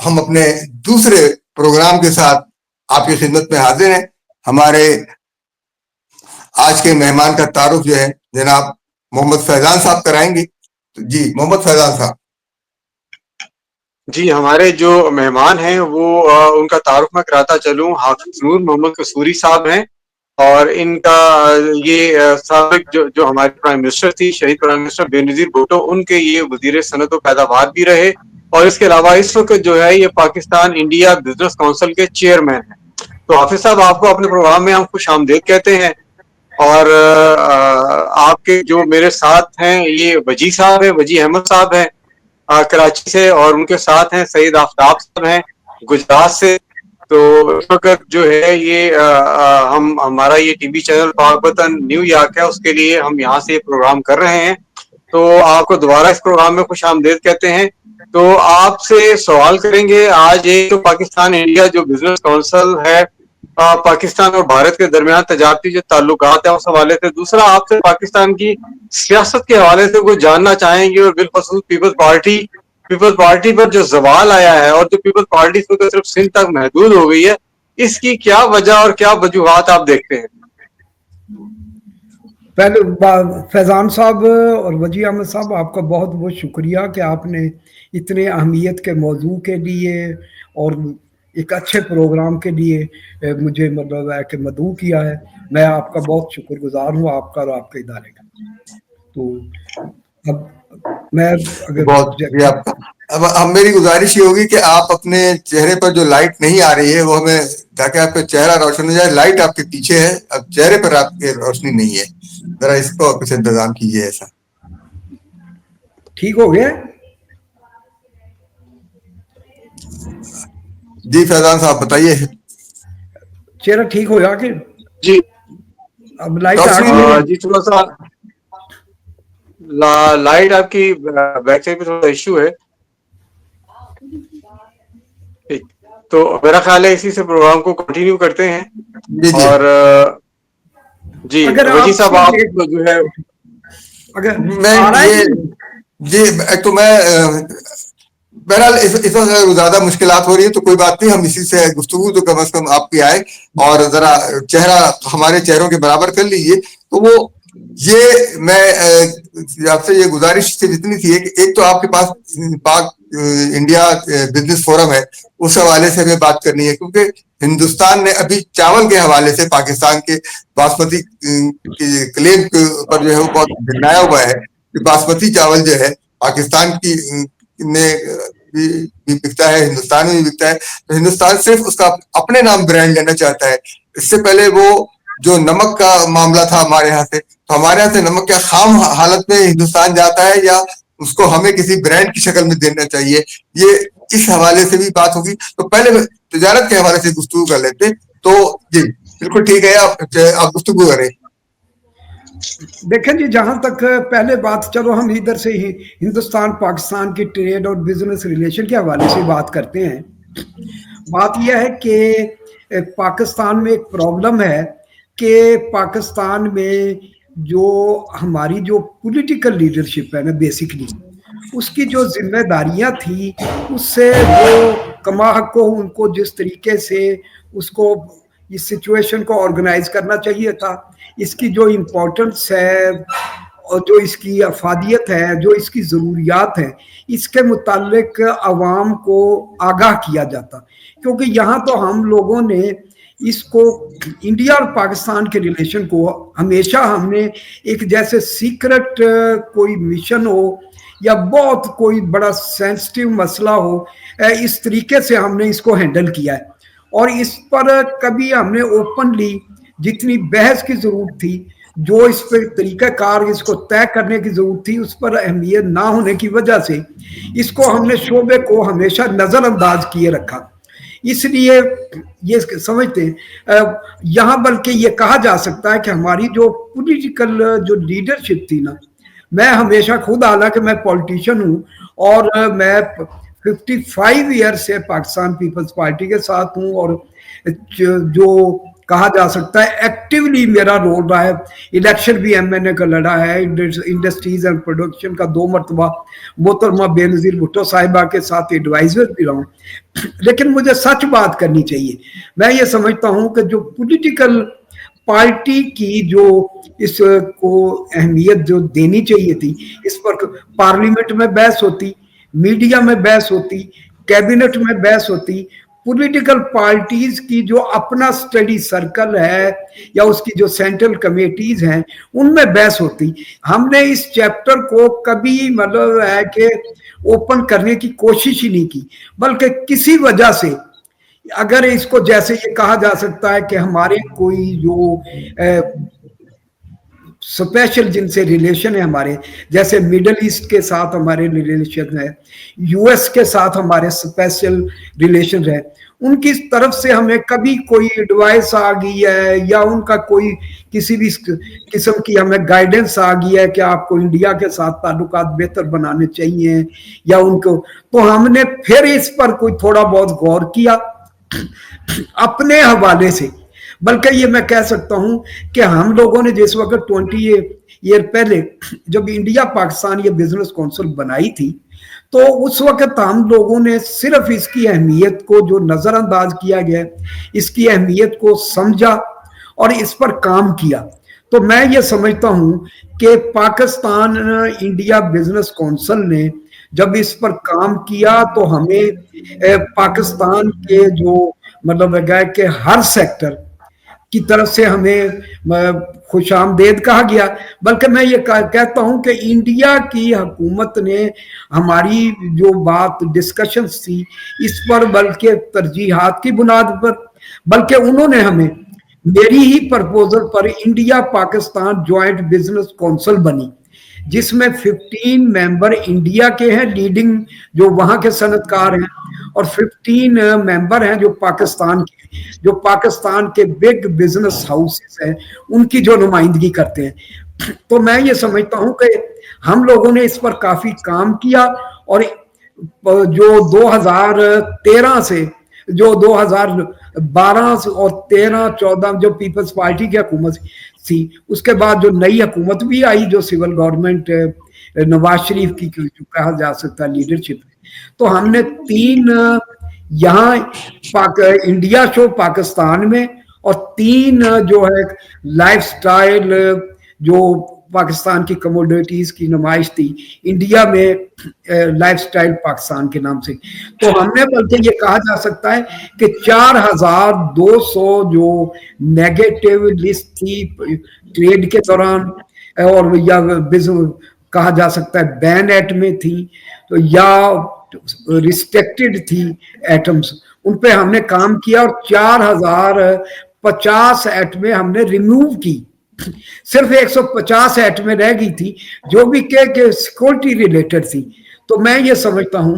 ہم اپنے دوسرے پروگرام کے ساتھ آپ کی خدمت میں حاضر ہیں. ہمارے آج کے مہمان کا تعارف جو ہے جناب محمد فیضان صاحب کرائیں گے. جی محمد فیضان صاحب. جی ہمارے جو مہمان ہیں وہ ان کا تعارف میں کراتا چلوں. حافظ نور محمد قصوری صاحب ہیں اور ان کا یہ سابق جو ہمارے پرائم منسٹر تھی شہید پرائم منسٹر بے نظیر بھٹو ان کے یہ وزیر صنعت و پیداوار بھی رہے اور اس کے علاوہ اس وقت جو ہے یہ پاکستان انڈیا بزنس کونسل کے چیئرمین ہیں. تو حافظ صاحب آپ کو اپنے پروگرام میں ہم خوش آمدید کہتے ہیں. اور آپ کے جو میرے ساتھ ہیں یہ وجی صاحب ہیں, وجی احمد صاحب ہیں کراچی سے, اور ان کے ساتھ ہیں سعید آفتاب صاحب ہیں گجرات سے. تو اس وقت جو ہے یہ ہمارا یہ ٹی وی چینل پاک وطن نیو یارک ہے, اس کے لیے ہم یہاں سے یہ پروگرام کر رہے ہیں. تو آپ کو دوبارہ اس پروگرام میں خوش آمدید کہتے ہیں. تو آپ سے سوال کریں گے آج ایک تو پاکستان انڈیا جو بزنس کونسل ہے پاکستان اور بھارت کے درمیان تجارتی جو تعلقات ہیں اس حوالے سے, دوسرا آپ سے پاکستان کی سیاست کے حوالے سے کچھ جاننا چاہیں گے اور بالخصوص پیپلز پارٹی پر جو زوال آیا ہے اور جو پیپلز پارٹی صرف سندھ تک محدود ہو گئی ہے, اس کی کیا وجہ اور کیا وجوہات آپ دیکھتے ہیں؟ پہلے فیضان صاحب اور وجی احمد صاحب آپ کا بہت بہت شکریہ کہ آپ نے اتنے اہمیت کے موضوع کے لیے اور ایک اچھے پروگرام کے لیے مجھے مطلب ہے کہ مدعو کیا ہے. میں آپ کا بہت شکر گزار ہوں, آپ کا اور آپ کے ادارے کا. تو اب میں بہت شکریہ آپ کا. اب میری گزارش یہ ہوگی کہ آپ اپنے چہرے پر جو لائٹ نہیں آ رہی ہے وہ ہمیں, تاکہ آپ کا چہرہ روشن ہو جائے. لائٹ آپ کے پیچھے ہے, اب چہرے پر آپ کی روشنی نہیں ہے, ذرا اس کو کچھ انتظام کیجیے. ایسا ٹھیک ہو گیا؟ جی فیضان صاحب بتائیے. چہرہ ٹھیک ہو گیا کہ جی اب لائٹ آ گئی؟ جی تھوڑا سا لائٹ آپ کی بیک سائڈ پہ تھوڑا ایشو ہے. ٹھیک, تو میرا خیال ہے اسی سے پروگرام کو کنٹینیو کرتے ہیں. جی جی اور جی اگر وجی آپ صاحب سے آپ جو ہے اگر میں آ رہا ہے یہ جی تو میں بہرحال اس وقت زیادہ مشکلات ہو رہی ہے تو کوئی بات نہیں, ہم اسی سے گفتگو تو کم از کم آپ کی آئے اور ذرا چہرہ ہمارے چہروں کے برابر کر لیجیے. تو وہ یہ میں آپ سے یہ گزارش صرف اتنی تھی کہ ایک تو آپ کے پاس پاک انڈیا بزنس فورم ہے, اس حوالے سے ہمیں بات کرنی ہے, کیونکہ ہندوستان نے ابھی چاول کے حوالے سے پاکستان کے باسمتی کلیم پر جو ہے وہ بہت گھنایا ہوا ہے کہ باسمتی چاول جو ہے پاکستان کی میں بھی بکتا ہے, ہندوستان میں بھی بکتا ہے. تو ہندوستان صرف اس کا اپنے نام برانڈ لینا چاہتا ہے. اس سے پہلے وہ جو نمک کا معاملہ تھا ہمارے یہاں سے, تو ہمارے یہاں سے نمک کیا خام حالت میں ہندوستان جاتا ہے یا اس کو ہمیں کسی برانڈ کی شکل میں دینا چاہیے, یہ اس حوالے سے بھی بات ہوگی. تو پہلے تجارت کے حوالے سے گفتگو کر لیتے. تو جی بالکل ٹھیک ہے, آپ گفتگو کریں. دیکھیں جی, جہاں تک پہلے بات, چلو ہم ادھر سے ہی ہندوستان پاکستان کی ٹریڈ اور بزنس ریلیشن کے حوالے سے بات کرتے ہیں. بات یہ ہے کہ پاکستان میں ایک پرابلم ہے کہ پاکستان میں جو ہماری جو پولیٹیکل لیڈرشپ ہے نا, بیسکلی اس کی جو ذمہ داریاں تھیں اس سے وہ کما حق کو ان کو جس طریقے سے اس کو اس سچویشن کو آرگنائز کرنا چاہیے تھا, اس کی جو امپورٹنس ہے اور جو اس کی افادیت ہے, جو اس کی ضروریات ہیں, اس کے متعلق عوام کو آگاہ کیا جاتا. کیونکہ یہاں تو ہم لوگوں نے اس کو انڈیا اور پاکستان کے ریلیشن کو ہمیشہ ہم نے ایک جیسے سیکرٹ کوئی مشن ہو یا بہت کوئی بڑا سینسٹیو مسئلہ ہو, اس طریقے سے ہم نے اس کو ہینڈل کیا ہے. اور اس پر کبھی ہم نے اوپنلی جتنی بحث کی ضرورت تھی, جو اس پہ طریقہ کار اس کو طے کرنے کی ضرورت تھی, اس پر اہمیت نہ ہونے کی وجہ سے اس کو ہم نے شعبے کو ہمیشہ نظر انداز کیے رکھا. اس لیے یہ سمجھتے ہیں یہاں بلکہ یہ کہا جا سکتا ہے کہ ہماری جو پولیٹیکل جو لیڈرشپ تھی نا, میں ہمیشہ خود, حالانکہ میں پولیٹیشین ہوں اور میں 55 ایئر سے پاکستان پیپلز پارٹی کے ساتھ ہوں, اور جو कहा जा सकता है एक्टिवली मेरा रोल रहा है। इलेक्शन भी MNA का लड़ा है, इंडस्ट्रीज एंड प्रोडक्शन का 2 मरतबा मोहतरमा बेनज़ीर भुट्टो साहिबा के साथ एडवाइजर भी रहा हूँ। लेकिन मुझे सच बात करनी चाहिए। मैं ये समझता हूँ कि जो पॉलिटिकल पार्टी की जो इसको अहमियत जो देनी चाहिए थी, इस पर पार्लियामेंट में बहस होती, मीडिया में बहस होती, कैबिनेट में बहस होती, पॉलिटिकल पार्टीज की जो अपना स्टडी सर्कल है या उसकी जो सेंट्रल कमेटीज हैं उनमें बहस होती। हमने इस चैप्टर को कभी मतलब है कि ओपन करने की कोशिश ही नहीं की, बल्कि किसी वजह से अगर इसको जैसे ये कहा जा सकता है कि हमारे कोई जो स्पेशल जिनसे रिलेशन है हमारे, जैसे मिडल ईस्ट के साथ हमारे रिलेशन है, US के साथ हमारे स्पेशल रिलेशन है, उनकी तरफ से हमें कभी कोई एडवाइस आ गई है या उनका कोई किसी भी किस्म की हमें गाइडेंस आ गई है कि आपको इंडिया के साथ ताल्लुकात बेहतर बनाने चाहिए या उनको, तो हमने फिर इस पर कोई थोड़ा बहुत गौर किया अपने हवाले से। बल्कि ये मैं कह सकता हूं कि हम लोगों ने जिस वक्त 20 ईयर पहले जब इंडिया पाकिस्तान ये बिजनेस काउंसिल बनाई थी, तो उस वक्त हम लोगों ने सिर्फ इसकी अहमियत को जो नजरअंदाज किया गया, इसकी अहमियत को समझा और इस पर काम किया। तो मैं ये समझता हूं कि पाकिस्तान इंडिया बिजनेस काउंसिल ने जब इस पर काम किया तो हमें पाकिस्तान के जो मतलब है कि हर सेक्टर की तरफ से हमें खुशामदेद कहा गया। बल्कि मैं ये कहता हूं कि इंडिया की हुकूमत ने हमारी जो बात डिस्कशंस थी इस पर, बल्कि तरजीहात की बुनियाद पर, बल्कि उन्होंने हमें मेरी ही प्रपोजल पर India Pakistan joint business council बनी, जिसमें 15 मेंबर इंडिया के हैं लीडिंग जो वहां के सनतकार हैं, और 15 मेंबर हैं जो पाकिस्तान के बिग बिजनेस हाउसेस हैं उनकी जो नुमाइंदगी करते हैं। तो मैं ये समझता हूं कि हम लोगों ने इस पर काफी काम किया, और जो 2013 से जो 2012 और 13-14 जो पीपल्स पार्टी की हुकूमत थी, उसके बाद जो नई हुकूमत भी आई जो सिविल गवर्नमेंट नवाज शरीफ की जो कहा जा सकता है लीडरशिप, तो हमने 3 यहाँ इंडिया शो पाकिस्तान में और 3 जो है लाइफस्टाइल जो पाकिस्तान की कमोडिटीज की नुमाइश थी इंडिया में, लाइफस्टाइल पाकिस्तान के नाम से। तो हमने बल्कि ये कहा जा सकता है कि 4200 जो नेगेटिव लिस्ट थी ट्रेड के दौरान, और या कहा जा सकता है बैन एट में थी, तो या रिस्ट्रिक्टेड थी एटम्स, उन पे हमने काम किया, और 4050 एट में हमने रिमूव की। सिर्फ 150 एट में रह गई थी जो भी के सिक्योरिटी रिलेटेड थी। तो मैं ये समझता हूं,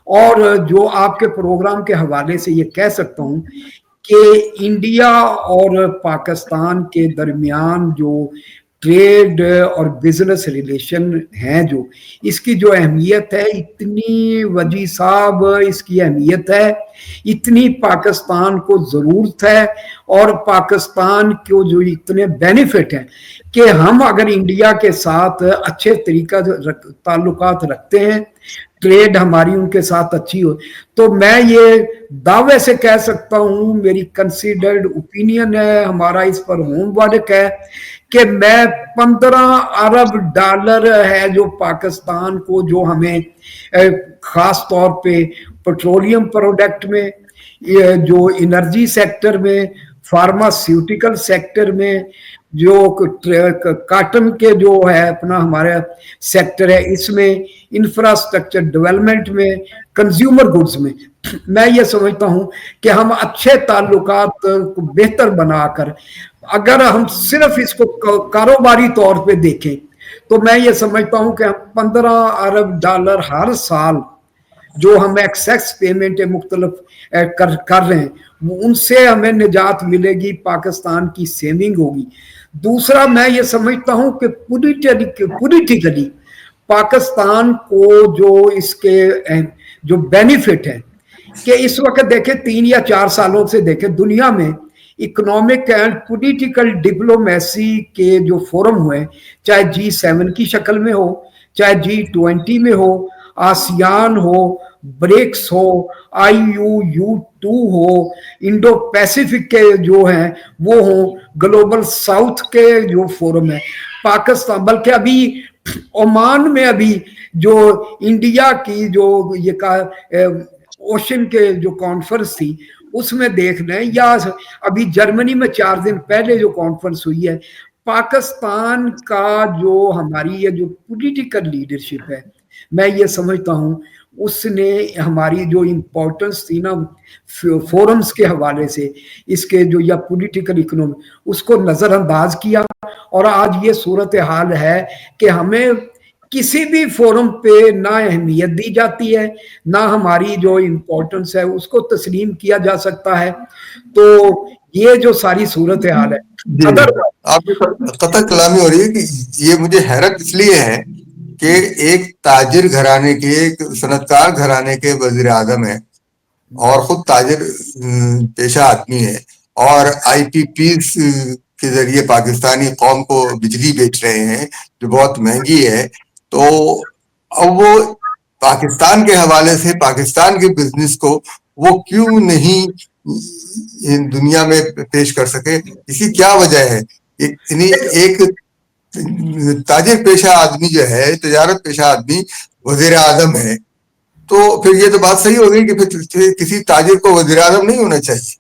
और जो आपके प्रोग्राम के हवाले से ये कह सकता हूं कि इंडिया और पाकिस्तान के दरमियान जो ट्रेड और बिजनेस रिलेशन हैं, जो इसकी जो अहमियत है, इतनी वजी साहब इसकी अहमियत है, इतनी पाकिस्तान को ज़रूरत है, और पाकिस्तान को जो इतने बेनिफिट हैं कि हम अगर इंडिया के साथ अच्छे तरीका ताल्लुकात रखते हैं, ट्रेड हमारी उनके साथ अच्छी हो, तो मैं ये दावे से कह सकता हूँ, मेरी कंसीडर्ड ओपिनियन है, हमारा इस पर होमवर्क है कि मैं 15 अरब डॉलर है जो पाकिस्तान को, जो हमें खास तौर पे पेट्रोलियम प्रोडक्ट में, जो एनर्जी सेक्टर में, फार्मास्यूटिकल सेक्टर में, जो काटन के जो है अपना हमारा सेक्टर है, इसमें इंफ्रास्ट्रक्चर डेवलपमेंट में, कंज्यूमर गुड्स में, मैं ये समझता हूं कि हम अच्छे ताल्लुकात को बेहतर बनाकर, अगर हम सिर्फ इसको कारोबारी तौर पे देखें, तो मैं ये समझता हूं कि हम 15 अरब डॉलर हर साल जो हम एक्सेस पेमेंट मुख्तलिफ कर रहे हैं, उनसे हमें निजात मिलेगी, पाकिस्तान की सेविंग होगी। दूसरा, मैं ये समझता हूं कि पॉलिटिकली पाकिस्तान को जो इसके जो बेनिफिट है कि इस वक्त देखें 3 या 4 सालों से देखें दुनिया में इकोनॉमिक एंड पॉलिटिकल डिप्लोमेसी के जो फोरम हुए, चाहे G7 की शक्ल में हो, चाहे G20 में हो, आसियान हो, ब्रिक्स हो, IUU2 हो, इंडो पैसिफिक के जो हैं वो हो, ग्लोबल साउथ के जो फोरम है, पाकिस्तान, बल्कि अभी ओमान में अभी जो इंडिया की जो ये का ओशन के जो कॉन्फ्रेंस थी उसमें देख लें, या अभी जर्मनी में 4 दिन पहले जो कॉन्फ्रेंस हुई है, पाकिस्तान का जो हमारी ये जो पॉलिटिकल लीडरशिप है, मैं ये समझता हूँ उसने हमारी जो इम्पोर्टेंस थी ना फोरम्स के हवाले से, इसके जो या पॉलिटिकल इकोनॉमी, उसको नजरअंदाज किया। और आज ये सूरत हाल है कि हमें किसी भी फोरम पे ना अहमियत दी जाती है, ना हमारी जो इम्पोर्टेंस है उसको तस्लीम किया जा सकता है। तो ये जो सारी सूरत हाल है, आपकी कतई कलामी हो रही है कि ये मुझे हैरत इसलिए है कि एक ताजिर घराने के, एक सनतकार घराने के वजीर आजम है और खुद ताजिर पेशा आदमी है, और IPPs के जरिए पाकिस्तानी कौम को बिजली बेच रहे हैं जो बहुत महंगी है। तो अब वो पाकिस्तान के हवाले से पाकिस्तान के बिजनेस को वो क्यों नहीं दुनिया में पेश कर सके? इसकी क्या वजह है? एक ताजिर पेशा आदमी जो है, तजारत पेशा आदमी वजीर आजम है, तो फिर ये तो बात सही हो गई कि फिर किसी ताजिर को वजीर आजम नहीं होना चाहिए।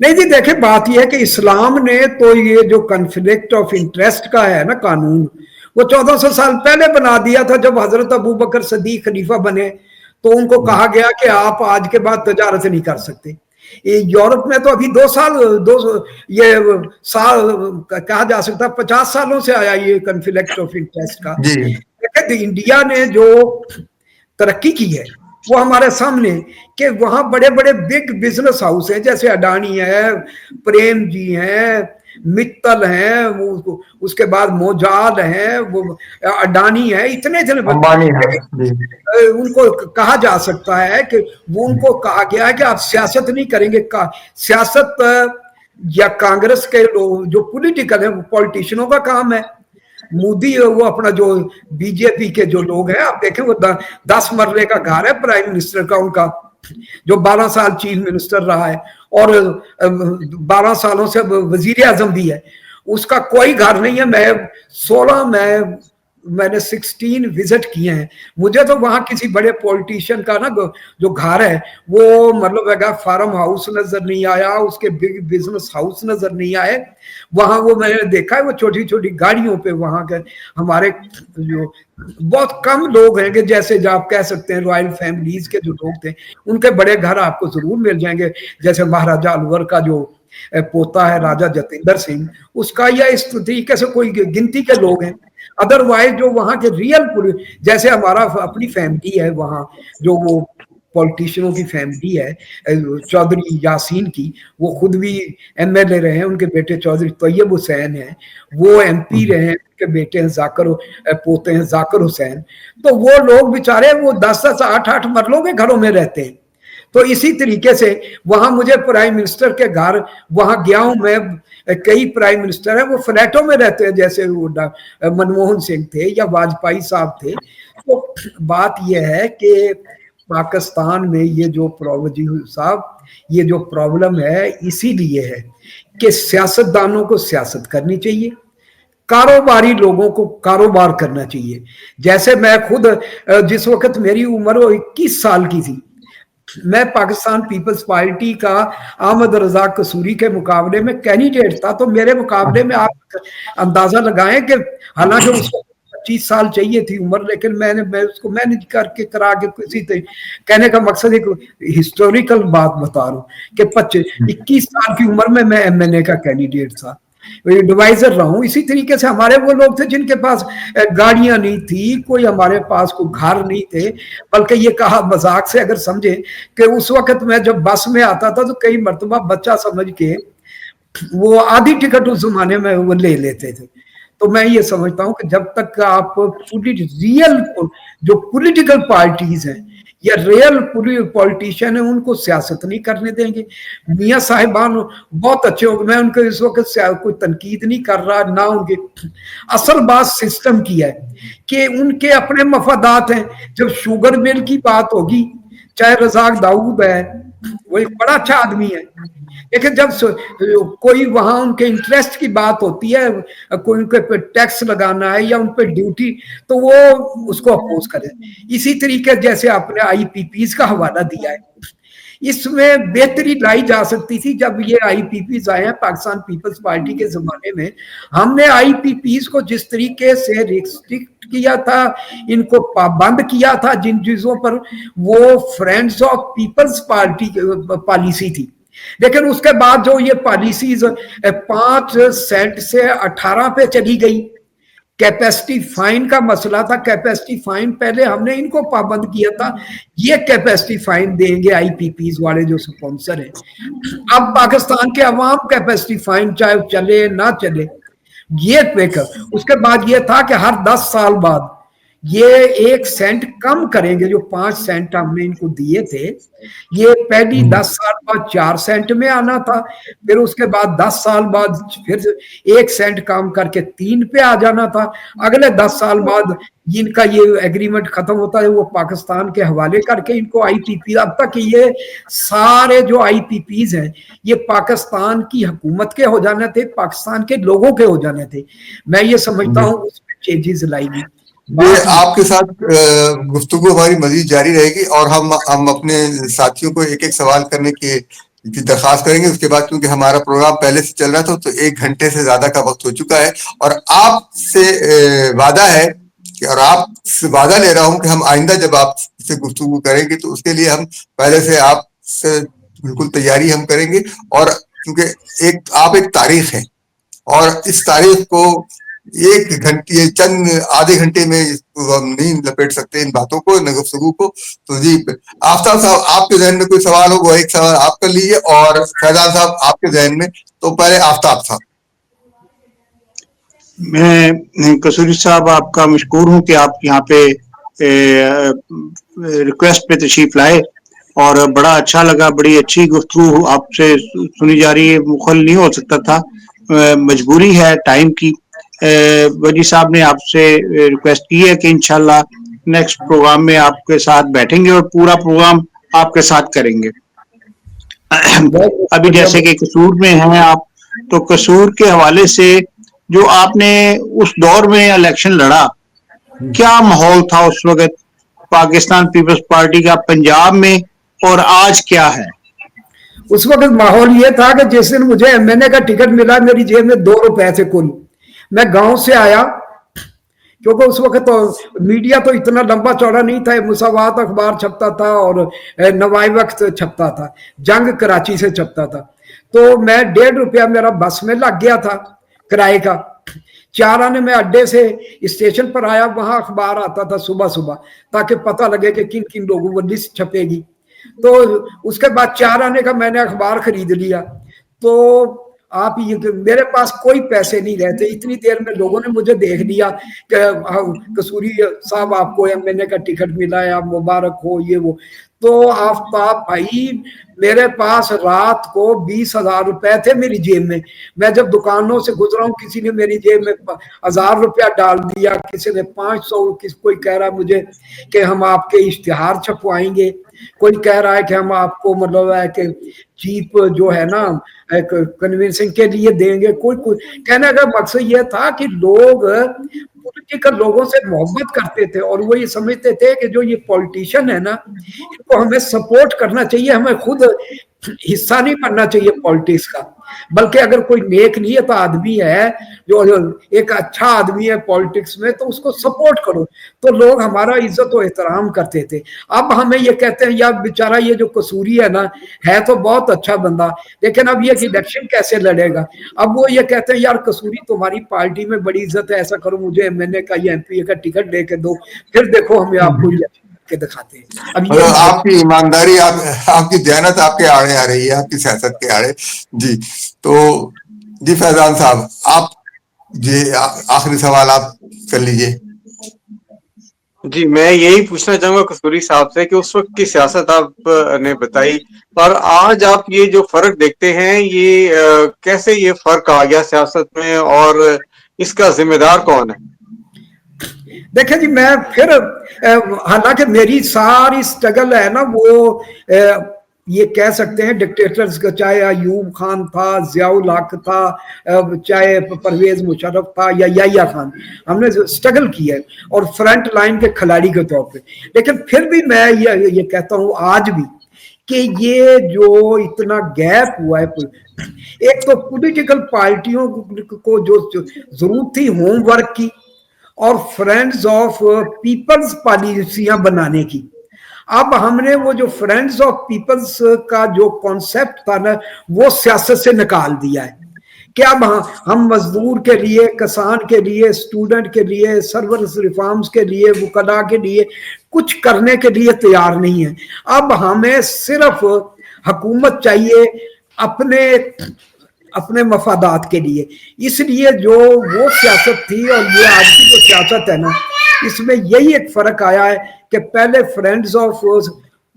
नहीं जी, देखे बात यह है कि इस्लाम ने तो ये जो कॉन्फ्लिक्ट ऑफ इंटरेस्ट का है ना कानून, वो 1400 साल पहले बना दिया था। जब हजरत अबू बकर सदीक खलीफा बने तो उनको कहा गया कि आप आज के बाद तजारत नहीं कर सकते। यूरोप में तो अभी 2 साल कहा जा सकता 50 सालों से आया ये कॉन्फ्लिक्ट ऑफ इंटरेस्ट का। इंडिया ने जो तरक्की की है वो हमारे सामने, कि वहां बड़े बड़े बिग बिजनेस हाउस हैं, जैसे अडानी है, प्रेम जी हैं, मित्तल हैं, वो उसके बाद मोजाद हैं, वो अडानी है, इतने अंबानी हैं। उनको कहा जा सकता है कि वो उनको कहा गया है कि आप सियासत नहीं करेंगे। सियासत या कांग्रेस के लोग जो पॉलिटिकल है वो पॉलिटिशियनों का काम है। मोदी वो अपना जो बीजेपी के जो लोग हैं, आप देखें वो 10 मरले का घर है प्राइम मिनिस्टर का, उनका जो 12 साल चीफ मिनिस्टर रहा है और 12 सालों से वजीर आजम भी है, उसका कोई घर नहीं है। मैंने 16 विजिट किए हैं। मुझे तो वहां किसी बड़े पॉलिटिशियन का ना जो घर है वो मतलब फार्म हाउस नजर नहीं आया, उसके बिग बिजनेस हाउस नजर नहीं आए। वहां वो मैंने देखा है वो छोटी छोटी गाड़ियों पे वहां के हमारे जो बहुत कम लोग हैं कि जैसे जो आप कह सकते हैं रॉयल फैमिलीज के जो लोग थे, उनके बड़े घर आपको जरूर मिल जाएंगे। जैसे महाराजा अलवर का जो पोता है राजा जतेंद्र सिंह, उसका या इस तरीके से कोई गिनती के लोग हैं। अदरवाइज जो वहां के रियल, जैसे हमारा अपनी फैमिली है वहां, जो वो पॉलिटिशियनों की फैमिली है चौधरी यासीन की, वो खुद भी MLA रहे हैं, उनके बेटे चौधरी तैयब हुसैन हैं, वो MP रहे हैं, उनके बेटे हैं पोते हैं जाकिर हुसैन। तो वो लोग बेचारे वो 10-10 8-8 मरलों के घरों में रहते हैं। तो इसी तरीके से वहां मुझे प्राइम मिनिस्टर के घर वहां गया हूं मैं, कई प्राइम मिनिस्टर हैं वो फ्लैटों में रहते हैं, जैसे वो मनमोहन सिंह थे या वाजपेयी साहब थे। तो बात यह है कि पाकिस्तान में ये जो ये जो प्रॉब्लम है इसीलिए है कि सियासतदानों को सियासत करनी चाहिए, कारोबारी लोगों को कारोबार करना चाहिए। जैसे मैं खुद जिस वक्त मेरी उम्र वो 21 साल की थी, मैं पाकिस्तान पीपल्स पार्टी का अहमद रजा कसूरी के मुकाबले में कैंडिडेट था। तो मेरे मुकाबले में आप अंदाजा लगाएं कि हालांकि उसको 25 साल चाहिए थी उम्र, लेकिन मैं उसको मैनेज करके करा के किसी कहने का मकसद एक हिस्टोरिकल बात बता रहा हूँ कि 21 साल की उम्र में मैं MNA का कैंडिडेट था, एडवाइजर रहा हूँ। इसी तरीके से हमारे वो लोग थे जिनके पास गाड़ियां नहीं थी, कोई हमारे पास कोई घर नहीं थे, बल्कि ये कहा मजाक से अगर समझे कि उस वक्त मैं जब बस में आता था तो कई मरतबा बच्चा समझ के वो आधी टिकट उस जमाने में वो ले लेते थे। तो मैं ये समझता हूँ कि जब तक आप रियल जो पॉलिटिकल पार्टीज हैं या रियल पूरी पॉलिटिशियन है उनको सियासत नहीं करने देंगे। मियाँ साहिबान बहुत अच्छे हो, मैं उनको इस वक्त कोई तनकीद नहीं कर रहा ना उनके, असल बात सिस्टम की है कि उनके अपने मफादात हैं। जब शुगर मिल की बात होगी, चाहे रजाक दाऊद है, वो एक बड़ा अच्छा आदमी है, लेकिन जब कोई वहां उनके इंटरेस्ट की बात होती है, कोई उनके पे टैक्स लगाना है या उन पे ड्यूटी, तो वो उसको अपोज करे। इसी तरीके जैसे आपने आईपीपीज का हवाला दिया है, इसमें बेहतरी लाई जा सकती थी। जब ये आईपीपीज आए हैं पाकिस्तान पीपल्स पार्टी के जमाने में, हमने आईपीपीज को जिस तरीके से रिस्ट्रिक्ट किया था, इनको पाबंद किया था जिन चीजों पर, वो friends of Peoples Party policy थी। लेकिन उसके बाद जो ये पॉलिसीज 5 सेंट से 18 पे चली गई। कैपेसिटी फाइन का मसला था, कैपेसिटी फाइन पहले हमने इनको पाबंद किया था, ये कैपेसिटी फाइन देंगे आईपीपीज वाले जो स्पॉन्सर हैं। अब पाकिस्तान के अवाम कैपेसिटी फाइन चाहे चले ना चले ये पे कर। उसके बाद ये था कि हर 10 साल बाद ये 1 सेंट कम करेंगे, जो 5 सेंट हमने इनको दिए थे, ये पहली 10 साल बाद 4 सेंट में आना था, फिर उसके बाद 10 साल बाद फिर 1 सेंट कम करके 3 पे आ जाना था। अगले 10 साल बाद जिनका ये एग्रीमेंट खत्म होता है वो पाकिस्तान के हवाले करके इनको आईपीपी, अब तक ये सारे जो आईपीपीज हैं ये पाकिस्तान की हुकूमत के हो जाने थे, पाकिस्तान के लोगों के हो जाने थे। मैं ये समझता हूँ उसमें चेंजेस लाएगी। ये आपके साथ गुफ्तगू हमारी मजीद जारी रहेगी और हम अपने साथियों को एक एक सवाल करने की दरखास्त करेंगे। उसके बाद क्योंकि हमारा प्रोग्राम पहले से चल रहा था तो 1 घंटे से ज्यादा का वक्त हो चुका है और आपसे वादा है कि, और आपसे वादा ले रहा हूं कि हम आइंदा जब आपसे गुफ्तगू करेंगे तो उसके लिए हम पहले से आपसे बिल्कुल तैयारी हम करेंगे। और क्योंकि आप एक तारीख है और इस तारीख को 1 घंटे चंद आधे घंटे में हम नहीं लपेट सकते इन बातों को, गुफ्तगू को। तो जी आफ्ताब साहब, आपके जहन में कोई सवाल हो वो एक सवाल आप कर लीजिए, और फैजान साहब आपके जहन में। तो पहले आफ्ताब साहब। मैं कसूरी साहब आपका मशकूर हूं कि आप यहाँ पे रिक्वेस्ट पे तशरीफ लाए और बड़ा अच्छा लगा, बड़ी अच्छी गुफ्तगू आपसे सुनी जा रही है। मुखल नहीं हो सकता था, मजबूरी है टाइम की। वजी साहब ने आपसे रिक्वेस्ट की है कि इंशाल्लाह नेक्स्ट प्रोग्राम में आपके साथ बैठेंगे और पूरा प्रोग्राम आपके साथ करेंगे। अभी जैसे कि कसूर में हैं आप, तो कसूर के हवाले से जो आपने उस दौर में इलेक्शन लड़ा, क्या माहौल था उस वक्त पाकिस्तान पीपल्स पार्टी का पंजाब में, और आज क्या है? उस वक्त माहौल ये था कि जिस दिन मुझे एमएनए का टिकट मिला मेरी जेब में 2 रुपए थे कुल। मैं गांव से आया, क्योंकि उस वक्त तो मीडिया तो इतना लंबा चौड़ा नहीं था, मुसावात अखबार छपता था और नवाई वक्त छपता था, जंग कराची से छपता था। तो मैं 1.5 रुपया मेरा बस में लग गया था किराए का। 4 आने में अड्डे से स्टेशन पर आया, वहां अखबार आता था सुबह सुबह ताकि पता लगे कि किन किन लोगों को लिस्ट छपेगी। तो उसके बाद 4 आने का मैंने अखबार खरीद लिया। तो आप ये, मेरे पास कोई पैसे नहीं रहते, इतनी देर में लोगों ने मुझे देख लिया कि कसूरी साहब आपको एमएनए का टिकट मिला है, आप मुबारक हो, ये वो। तो आफ्ताब भाई मेरे पास रात को 20,000 रुपए थे मेरी जेब में। मैं जब दुकानों से गुजरा हूँ, किसी ने मेरी जेब में 1,000 रुपया डाल दिया, किसी ने 500, कोई कह रहा है मुझे कि हम आपके इश्तिहार छपवाएंगे, कोई कह रहा है कि हम आपको मतलब है कि जीप जो है ना कन्विंसिंग के लिए देंगे। कोई कहने का मकसद यह था कि लोग पॉलिटिकल लोगों से मोहब्बत करते थे और वो ये समझते थे कि जो ये पॉलिटिशियन है ना, इनको हमें सपोर्ट करना चाहिए, हमें खुद हिस्सा नहीं बनना चाहिए पॉलिटिक्स का। बल्कि अगर कोई नेक नीयत आदमी है, जो एक अच्छा आदमी है पॉलिटिक्स में, तो उसको सपोर्ट करो। तो लोग हमारा इज्जत और एहतराम करते थे। अब हमें ये कहते हैं यार बेचारा ये जो कसूरी है ना, है तो बहुत अच्छा बंदा, लेकिन अब ये इलेक्शन कैसे लड़ेगा। अब वो ये कहते हैं यार कसूरी तुम्हारी पार्टी में बड़ी इज्जत है, ऐसा करो मुझे एमएनए का या एमपी का टिकट दे के दो, फिर देखो हमें आपको के दिखाते हैं। अब ये आपकी ईमानदारी, आपकी दयानत आपके आड़े आ रही है, आपकी सियासत के आड़े। जी तो जी फैजान साहब, आप जी आखिरी सवाल आप कर लीजिए। जी, मैं यही पूछना चाहूंगा कसूरी साहब से कि उस वक्त की सियासत आप ने बताई, पर आज आप ये जो फर्क देखते हैं, ये कैसे ये फर्क आ गया सियासत में, और इसका जिम्मेदार कौन है? देखें जी, मैं फिर हालांकि मेरी सारी स्ट्रगल है ना वो ये कह सकते हैं डिक्टेटर्स का, चाहे अयूब खान था, जियाउल हक था, चाहे परवेज मुशर्रफ था या याह्या खान, हमने स्ट्रगल किया है और फ्रंट लाइन के खिलाड़ी के तौर पे। लेकिन फिर भी मैं ये कहता हूँ आज भी कि ये जो इतना गैप हुआ है, एक तो पॉलिटिकल पार्टियों को जो जरूरत थी होमवर्क की और फ्रेंड्स ऑफ पीपल्स पॉलिसियां बनाने की, अब हमने वो जो फ्रेंड्स ऑफ पीपल्स का जो कॉन्सेप्ट था ना, वो सियासत से निकाल दिया है कि अब हम मजदूर के लिए, किसान के लिए, स्टूडेंट के लिए, सर्विस रिफॉर्म्स के लिए, वकला के लिए कुछ करने के लिए तैयार नहीं है। अब हमें सिर्फ हुकूमत चाहिए अपने अपने मफादात के लिए। इसलिए जो वो सियासत थी और ये आज की जो सियासत है ना, इसमें यही एक फर्क आया है कि पहले फ्रेंड्स ऑफ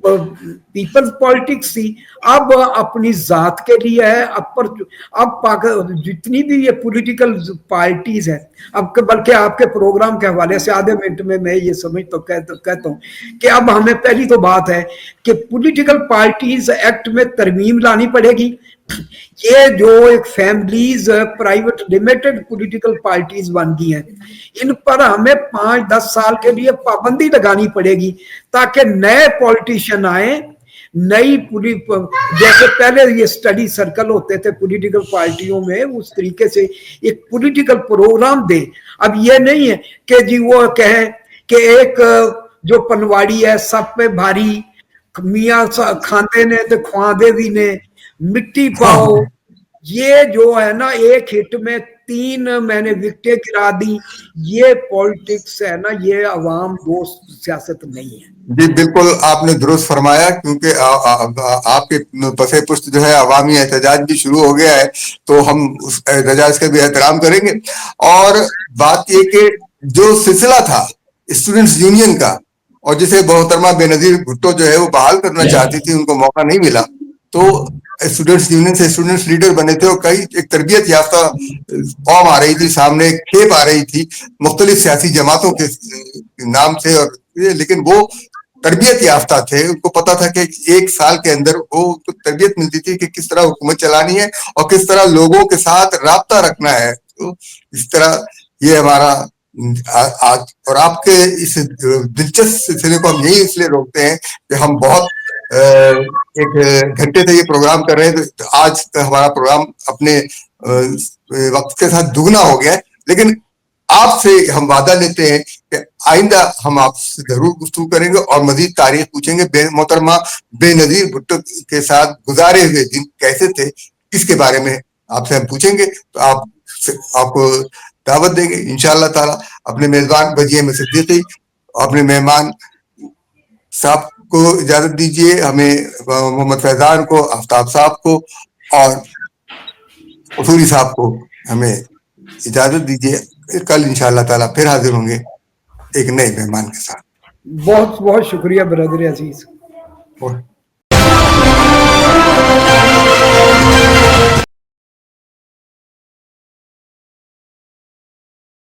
पीपल्स पॉलिटिक्स थी, अब अपनी जात के लिए है। अब जितनी भी ये पॉलिटिकल पार्टीज है, अब बल्कि आपके प्रोग्राम के हवाले से आधे मिनट में मैं ये समझ तो कहता हूँ कि अब हमें पहली तो बात है कि पॉलिटिकल पार्टीज एक्ट में तरमीम लानी पड़ेगी। ये जो एक families private limited political parties बन गई हैं, इन पर हमें 5-10 साल के लिए पाबंदी लगानी पड़ेगी ताकि नए पॉलिटिशियन आए, नई जैसे पहले ये स्टडी सर्कल होते थे पॉलिटिकल पार्टियों में, उस तरीके से एक पॉलिटिकल प्रोग्राम दे। अब ये नहीं है कि जी वो कहें कि एक जो पनवाड़ी है सब पे भारी, मियाँ खांदे ने तो ख्वादे भी ने, मिट्टी पाओ, ये जो है ना एक हिट में 3 मैंने विकेटें गिरा दी, ये पॉलिटिक्स है ना, ये अवाम दोस्त सियासत नहीं है। जी बिल्कुल, आपने दुरुस्त फरमाया, क्योंकि आपके पसे पुष्ट जो है अवामी एहतजाज भी शुरू हो गया है, तो हम उस एहतजाज का भी एहतराम करेंगे। और बात ये कि जो सिलसिला था स्टूडेंट्स यूनियन का, और जिसे मोहतरमा बेनजीर भुट्टो जो है वो बहाल करना चाहती थी, उनको मौका नहीं मिला, तो स्टूडेंट्स यूनियन से स्टूडेंट्स लीडर बने थे और कई एक तरबियत याफ्ता कौम आ रही थी सामने, खेप आ रही थी मुख्तलिफ सियासी जमातों के नाम से, और लेकिन वो तरबियत याफ्ता थे, उनको पता था कि 1 साल के अंदर वो तरबियत मिलती थी कि किस तरह हुकूमत चलानी है और किस तरह लोगों के साथ राब्ता रखना है। तो इस तरह ये हमारा आज और आपके इस दिलचस्प सिलसिले को हम यही इसलिए रोकते हैं कि हम बहुत 1 घंटे से ये प्रोग्राम कर रहे हैं, तो आज हमारा प्रोग्राम अपने वक्त के साथ दुगना हो गया है। लेकिन आपसे हम वादा लेते हैं कि आइंदा हम आपसे जरूर गुफ्तगू करेंगे और मजीद तारीख पूछेंगे। मोहतरमा बेनजीर भुट्टो के साथ गुजारे हुए दिन कैसे थे, इसके बारे में आपसे हम पूछेंगे, तो आपको दावत देंगे इंशाअल्लाह ताला। अपने मेजबान वजी अहमद सिद्दीकी, अपने मेहमान साहब को इजाजत दीजिए, हमें मोहम्मद फैजान को, आफ्ताब साहब को और कसूरी साहब को हमें इजाजत दीजिए। कल इंशाअल्लाह ताला फिर हाजिर होंगे एक नए मेहमान के साथ। बहुत बहुत शुक्रिया ब्रदर अजीज।